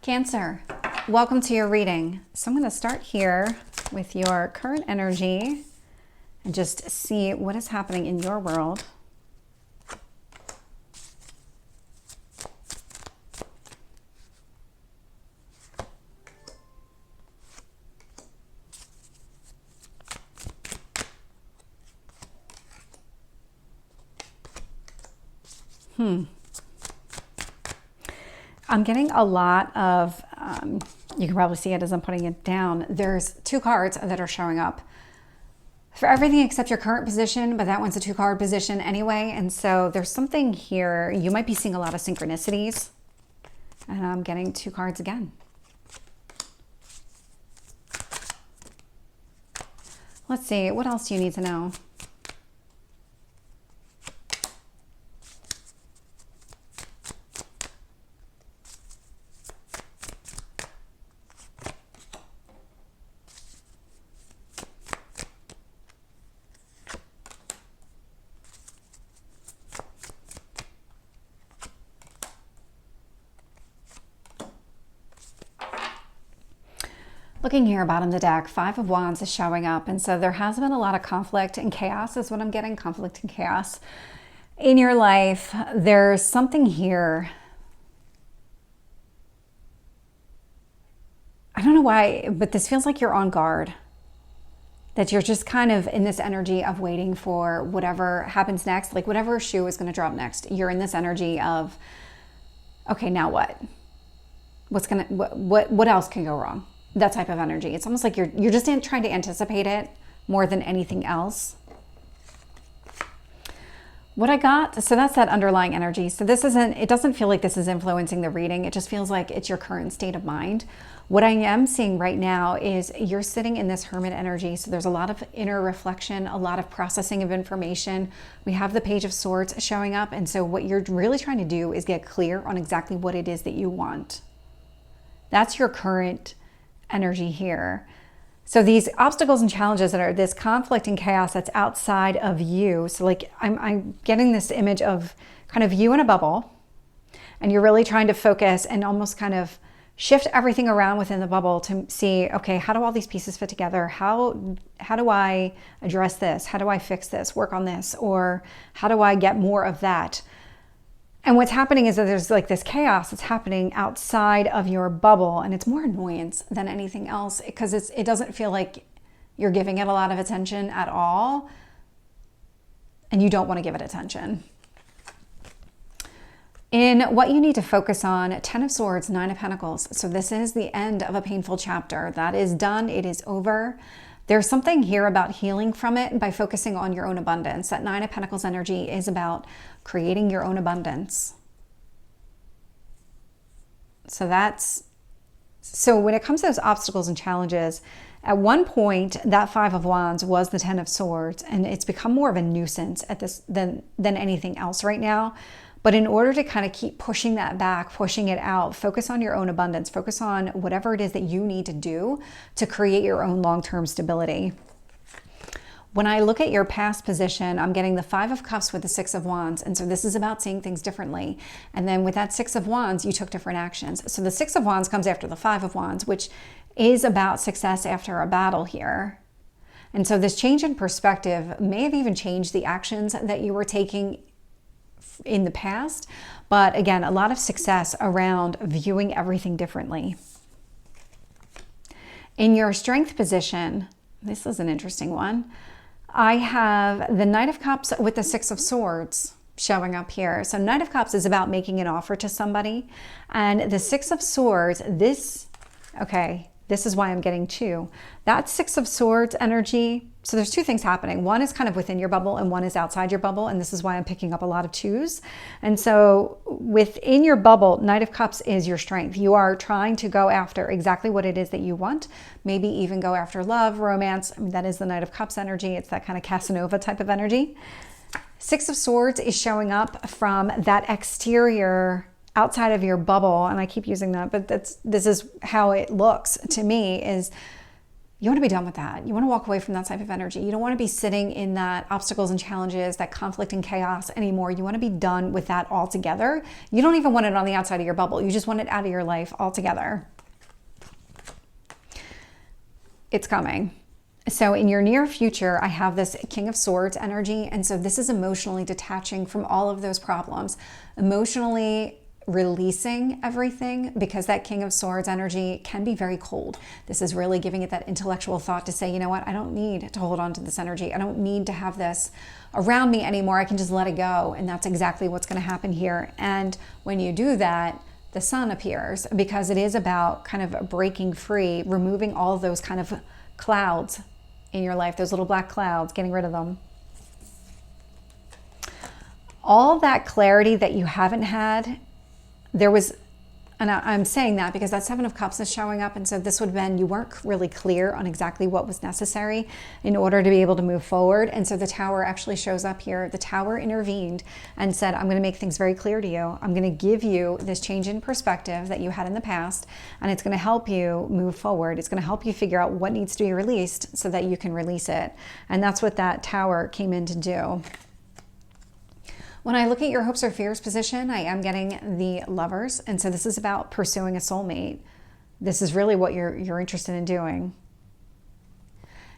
Cancer, welcome to your reading. So I'm going to start here with your current energy and just see what is happening in your world. I'm getting a lot of, you can probably see it as I'm putting it down. There's two cards that are showing up for everything except your current position, but that one's a 2-card position anyway. And so there's something here. You might be seeing a lot of synchronicities. And I'm getting 2 cards again. Let's see, what else do you need to know? Looking here, bottom of the deck, 5 of Wands is showing up. And so there has been a lot of conflict and chaos is what I'm getting, conflict and chaos in your life. There's something here. I don't know why, but this feels like you're on guard. That you're just kind of in this energy of waiting for whatever happens next, like whatever shoe is going to drop next. You're in this energy of, okay, now what? What else can go wrong? That type of energy. It's almost like you're just trying to anticipate it more than anything else. What I got, so that's that underlying energy. So this isn't, it doesn't feel like this is influencing the reading. It just feels like it's your current state of mind. What I am seeing right now is you're sitting in this hermit energy. So there's a lot of inner reflection, a lot of processing of information. We have the Page of Swords showing up. And so what you're really trying to do is get clear on exactly what it is that you want. That's your current energy here. So these obstacles and challenges that are this conflict and chaos that's outside of you. So like I'm getting this image of kind of you in a bubble, and you're really trying to focus and almost kind of shift everything around within the bubble to see, okay, how do all these pieces fit together? How do I address this? How do I fix this, work on this? Or how do I get more of that? And what's happening is that there's like this chaos that's happening outside of your bubble, and it's more annoyance than anything else because it doesn't feel like you're giving it a lot of attention at all, and you don't want to give it attention. In what you need to focus on, 10 of Swords, 9 of Pentacles. So this is the end of a painful chapter. That is done. It is over. There's something here about healing from it by focusing on your own abundance. That 9 of Pentacles energy is about creating your own abundance. So when it comes to those obstacles and challenges, at one point that 5 of Wands was the 10 of Swords, and it's become more of a nuisance at this than anything else right now. But in order to kind of keep pushing that back, pushing it out, focus on your own abundance, focus on whatever it is that you need to do to create your own long-term stability. When I look at your past position, I'm getting the 5 of Cups with the 6 of Wands. And so this is about seeing things differently. And then with that 6 of Wands, you took different actions. So the 6 of Wands comes after the 5 of Wands, which is about success after a battle here. And so this change in perspective may have even changed the actions that you were taking in the past, but again, a lot of success around viewing everything differently. In your strength position, this is an interesting one. I have the Knight of Cups with the 6 of Swords showing up here. So Knight of Cups is about making an offer to somebody, and the 6 of Swords, this is why I'm getting 2. That 6 of Swords energy. So there's 2 things happening. One is kind of within your bubble and one is outside your bubble. And this is why I'm picking up a lot of 2s. And so within your bubble, Knight of Cups is your strength. You are trying to go after exactly what it is that you want. Maybe even go after love, romance. I mean, that is the Knight of Cups energy. It's that kind of Casanova type of energy. 6 of Swords is showing up from that exterior outside of your bubble. And I keep using that, but this is how it looks to me is You want to be done with that. You want to walk away from that type of energy. You don't want to be sitting in that obstacles and challenges, that conflict and chaos anymore. You want to be done with that altogether. You don't even want it on the outside of your bubble. You just want it out of your life altogether. It's coming. So in your near future, I have this King of Swords energy. And so this is emotionally detaching from all of those problems, emotionally releasing everything, because that King of Swords energy can be very cold. This is really giving it that intellectual thought to say, you know what, I don't need to hold on to this energy. I don't need to have this around me anymore. I can just let it go. And that's exactly what's going to happen here. And when you do that, the sun appears, because it is about kind of breaking free, removing all of those kind of clouds in your life, those little black clouds, getting rid of them. All that clarity that you haven't had, there was, and I'm saying that because that Seven of Cups is showing up. And so this would have been, you weren't really clear on exactly what was necessary in order to be able to move forward. And so the Tower actually shows up here. The Tower intervened and said, I'm going to make things very clear to you. I'm going to give you this change in perspective that you had in the past, and it's going to help you move forward. It's going to help you figure out what needs to be released so that you can release it. And that's what that Tower came in to do. When I look at your hopes or fears position, I am getting the Lovers. And so this is about pursuing a soulmate. This is really what you're interested in doing.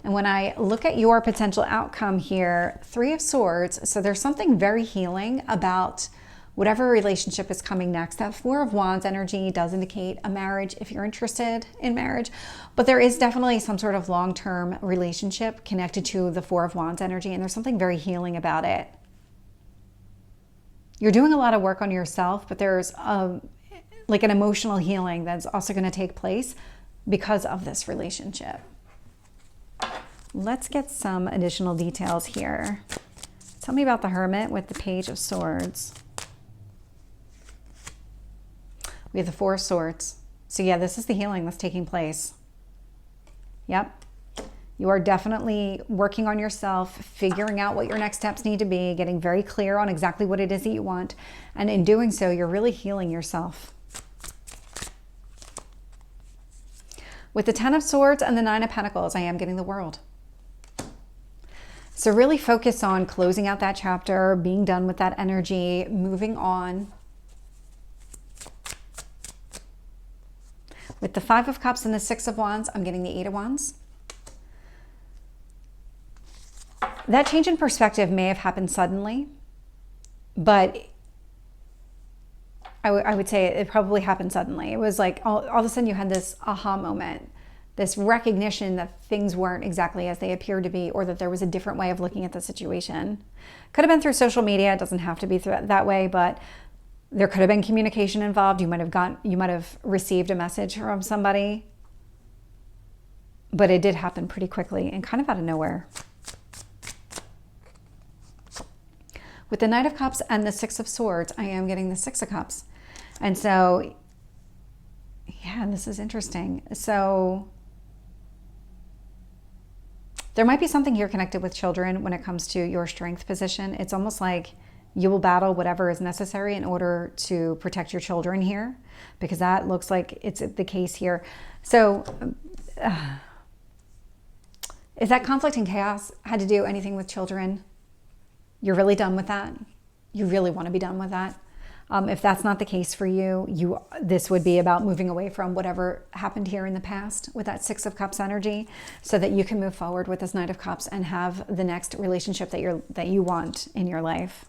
And when I look at your potential outcome here, Three of Swords. So there's something very healing about whatever relationship is coming next. That Four of Wands energy does indicate a marriage if you're interested in marriage. But there is definitely some sort of long-term relationship connected to the Four of Wands energy. And there's something very healing about it. You're doing a lot of work on yourself, but there's like an emotional healing that's also going to take place because of this relationship. Let's get some additional details here. Tell me about the Hermit with the Page of Swords. We have the Four of Swords. So yeah, this is the healing that's taking place. Yep. You are definitely working on yourself, figuring out what your next steps need to be, getting very clear on exactly what it is that you want. And in doing so, you're really healing yourself. With the Ten of Swords and the Nine of Pentacles, I am getting the World. So really focus on closing out that chapter, being done with that energy, moving on. With the Five of Cups and the Six of Wands, I'm getting the Eight of Wands. That change in perspective may have happened suddenly, but I would say it probably happened suddenly. It was like all of a sudden you had this aha moment, this recognition that things weren't exactly as they appeared to be, or that there was a different way of looking at the situation. Could have been through social media. It doesn't have to be that way, but there could have been communication involved. You might have received a message from somebody, but it did happen pretty quickly and kind of out of nowhere. With the Knight of Cups and the Six of Swords, I am getting the Six of Cups. And so, yeah, this is interesting. So there might be something here connected with children when it comes to your strength position. It's almost like you will battle whatever is necessary in order to protect your children here, because that looks like it's the case here. So is that conflict and chaos had to do anything with children? You're really done with that? You really want to be done with that? If that's not the case for you, this would be about moving away from whatever happened here in the past with that Six of Cups energy, so that you can move forward with this Knight of Cups and have the next relationship that you want in your life.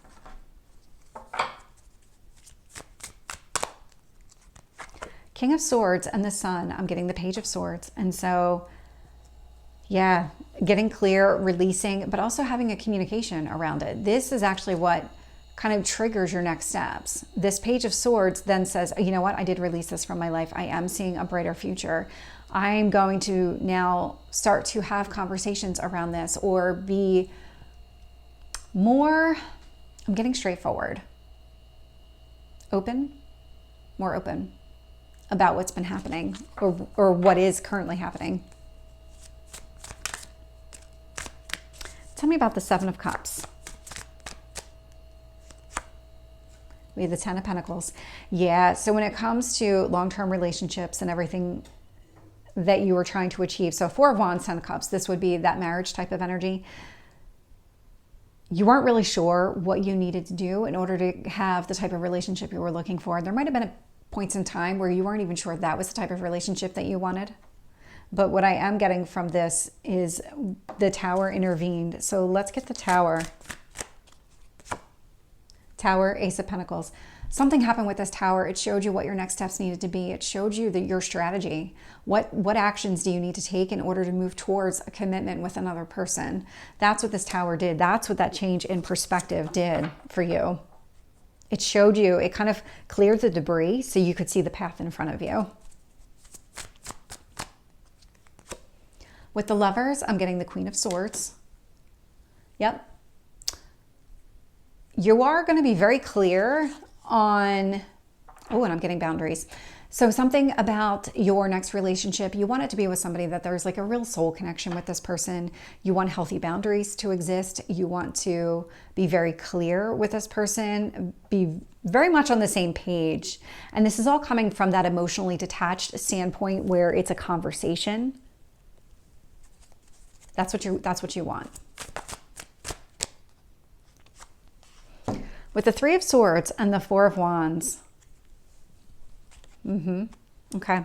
King of Swords and the Sun, I'm getting the Page of Swords. And so, yeah, getting clear, releasing, but also having a communication around it. This is actually what kind of triggers your next steps. This Page of Swords then says, you know what, I did release this from my life. I am seeing a brighter future. I'm going to now start to have conversations around this, or be more, I'm getting straightforward, open, more open about what's been happening, or what is currently happening. Tell me about the Seven of Cups. We have the Ten of Pentacles. Yeah, so when it comes to long-term relationships and everything that you were trying to achieve. So Four of Wands, 10 of Cups, this would be that marriage type of energy. You weren't really sure what you needed to do in order to have the type of relationship you were looking for. There might have been points in time where you weren't even sure that was the type of relationship that you wanted. But what I am getting from this is the Tower intervened. So let's get the Tower. Tower, Ace of Pentacles. Something happened with this Tower. It showed you what your next steps needed to be. It showed you your strategy. What actions do you need to take in order to move towards a commitment with another person? That's what this Tower did. That's what that change in perspective did for you. It showed you, it kind of cleared the debris so you could see the path in front of you. With the Lovers, I'm getting the Queen of Swords. Yep. You are going to be very clear on, oh, and I'm getting boundaries. So something about your next relationship, you want it to be with somebody that there's like a real soul connection with this person. You want healthy boundaries to exist. You want to be very clear with this person, be very much on the same page. And this is all coming from that emotionally detached standpoint where it's a conversation. That's what you want. With the Three of Swords and the Four of Wands. Okay.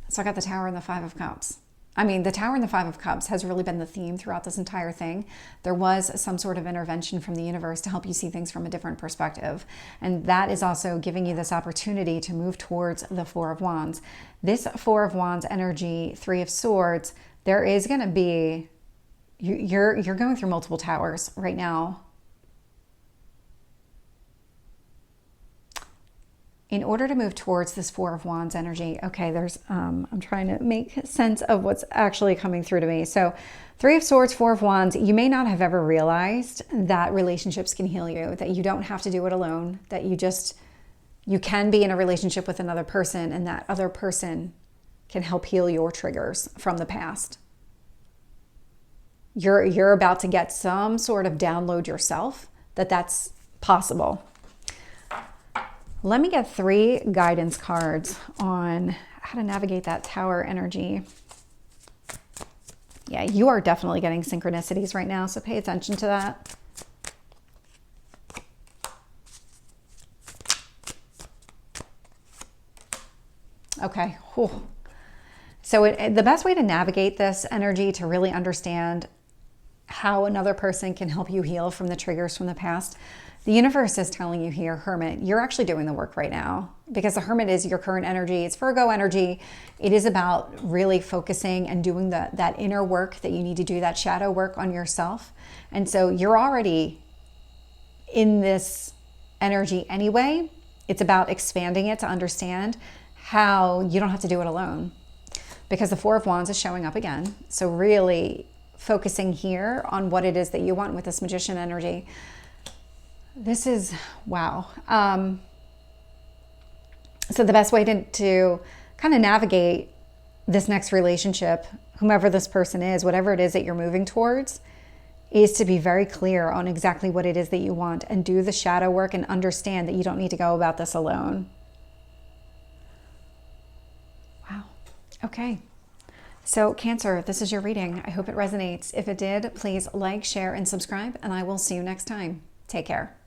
So I got the Tower and the Five of Cups. I mean, the Tower and the Five of Cups has really been the theme throughout this entire thing. There was some sort of intervention from the universe to help you see things from a different perspective. And that is also giving you this opportunity to move towards the Four of Wands. This Four of Wands energy, Three of Swords, there is going to be, you're going through multiple towers right now. In order to move towards this Four of Wands energy, okay, there's, I'm trying to make sense of what's actually coming through to me. So Three of Swords, Four of Wands, you may not have ever realized that relationships can heal you, that you don't have to do it alone, that you can be in a relationship with another person and that other person can help heal your triggers from the past. You're about to get some sort of download yourself that that's possible. Let me get 3 guidance cards on how to navigate that Tower energy. Yeah, you are definitely getting synchronicities right now, so pay attention to that. Okay. Whew. So the best way to navigate this energy, to really understand how another person can help you heal from the triggers from the past, the universe is telling you here, Hermit, you're actually doing the work right now, because the Hermit is your current energy. It's Virgo energy. It is about really focusing and doing that inner work that you need to do, that shadow work on yourself. And so you're already in this energy anyway. It's about expanding it to understand how you don't have to do it alone, because the Four of Wands is showing up again. So really focusing here on what it is that you want with this Magician energy. This is, wow. So the best way to kind of navigate this next relationship, whomever this person is, whatever it is that you're moving towards, is to be very clear on exactly what it is that you want and do the shadow work and understand that you don't need to go about this alone. Wow. Okay. So Cancer, this is your reading. I hope it resonates. If it did, please like, share, and subscribe, and I will see you next time. Take care.